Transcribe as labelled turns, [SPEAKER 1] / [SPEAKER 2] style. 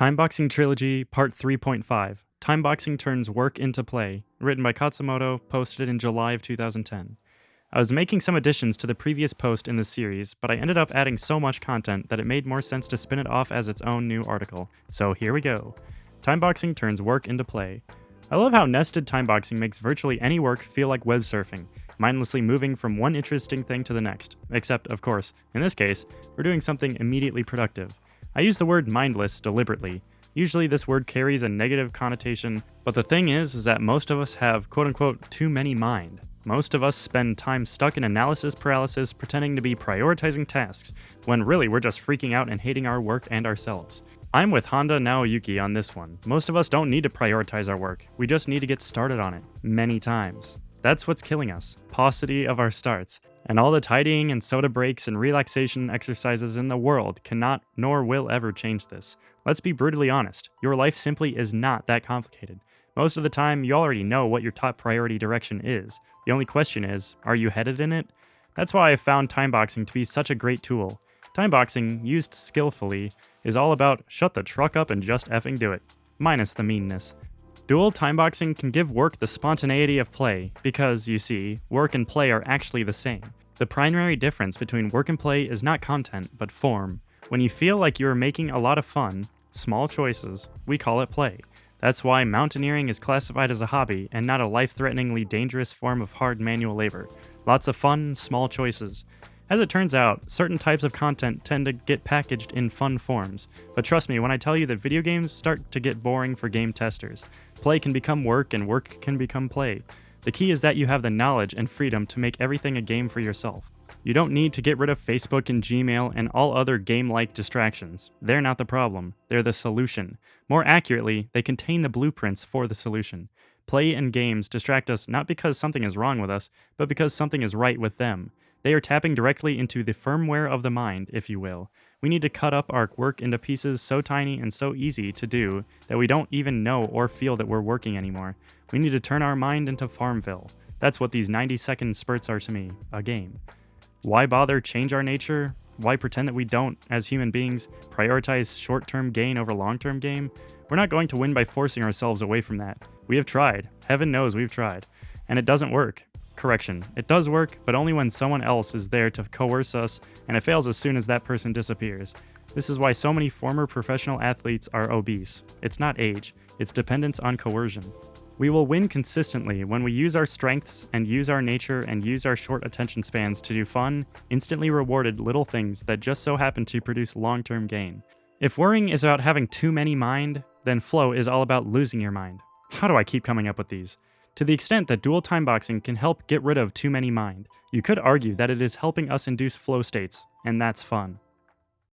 [SPEAKER 1] Timeboxing Trilogy, Part 3.5. Timeboxing turns work into play. Written by Khatzumoto, posted in July of 2010. I was making some additions to the previous post in this series, but I ended up adding so much content that it made more sense to spin it off as its own new article. So here we go. Timeboxing turns work into play. I love how nested timeboxing makes virtually any work feel like web surfing, mindlessly moving from one interesting thing to the next. Except, of course, in this case, we're doing something immediately productive. I use the word mindless deliberately. Usually this word carries a negative connotation, but the thing is that most of us have quote-unquote too many mind. Most of us spend time stuck in analysis paralysis pretending to be prioritizing tasks, when really we're just freaking out and hating our work and ourselves. I'm with Honda Naoyuki on this one. Most of us don't need to prioritize our work, we just need to get started on it, many times. That's what's killing us, paucity of our starts. And all the tidying and soda breaks and relaxation exercises in the world cannot nor will ever change this. Let's be brutally honest, your life simply is not that complicated. Most of the time, you already know what your top priority direction is. The only question is, are you headed in it? That's why I found timeboxing to be such a great tool. Timeboxing, used skillfully, is all about shut the truck up and just effing do it, minus the meanness. Dual timeboxing can give work the spontaneity of play, because, you see, work and play are actually the same. The primary difference between work and play is not content, but form. When you feel like you are making a lot of fun, small choices, we call it play. That's why mountaineering is classified as a hobby and not a life-threateningly dangerous form of hard manual labor. Lots of fun, small choices. As it turns out, certain types of content tend to get packaged in fun forms, but trust me when I tell you that video games start to get boring for game testers. Play can become work and work can become play. The key is that you have the knowledge and freedom to make everything a game for yourself. You don't need to get rid of Facebook and Gmail and all other game-like distractions. They're not the problem, they're the solution. More accurately, they contain the blueprints for the solution. Play and games distract us not because something is wrong with us, but because something is right with them. They are tapping directly into the firmware of the mind, if you will. We need to cut up our work into pieces so tiny and so easy to do that we don't even know or feel that we're working anymore. We need to turn our mind into Farmville. That's what these 90-second spurts are to me, a game. Why bother change our nature? Why pretend that we don't, as human beings, prioritize short-term gain over long-term gain? We're not going to win by forcing ourselves away from that. We have tried. Heaven knows we've tried. And it doesn't work. Correction, it does work, but only when someone else is there to coerce us, and it fails as soon as that person disappears. This is why so many former professional athletes are obese. It's not age, it's dependence on coercion. We will win consistently when we use our strengths and use our nature and use our short attention spans to do fun, instantly rewarded little things that just so happen to produce long-term gain. If worrying is about having too many mind, then flow is all about losing your mind. How do I keep coming up with these? To the extent that dual timeboxing can help get rid of too many mind, you could argue that it is helping us induce flow states, and that's fun.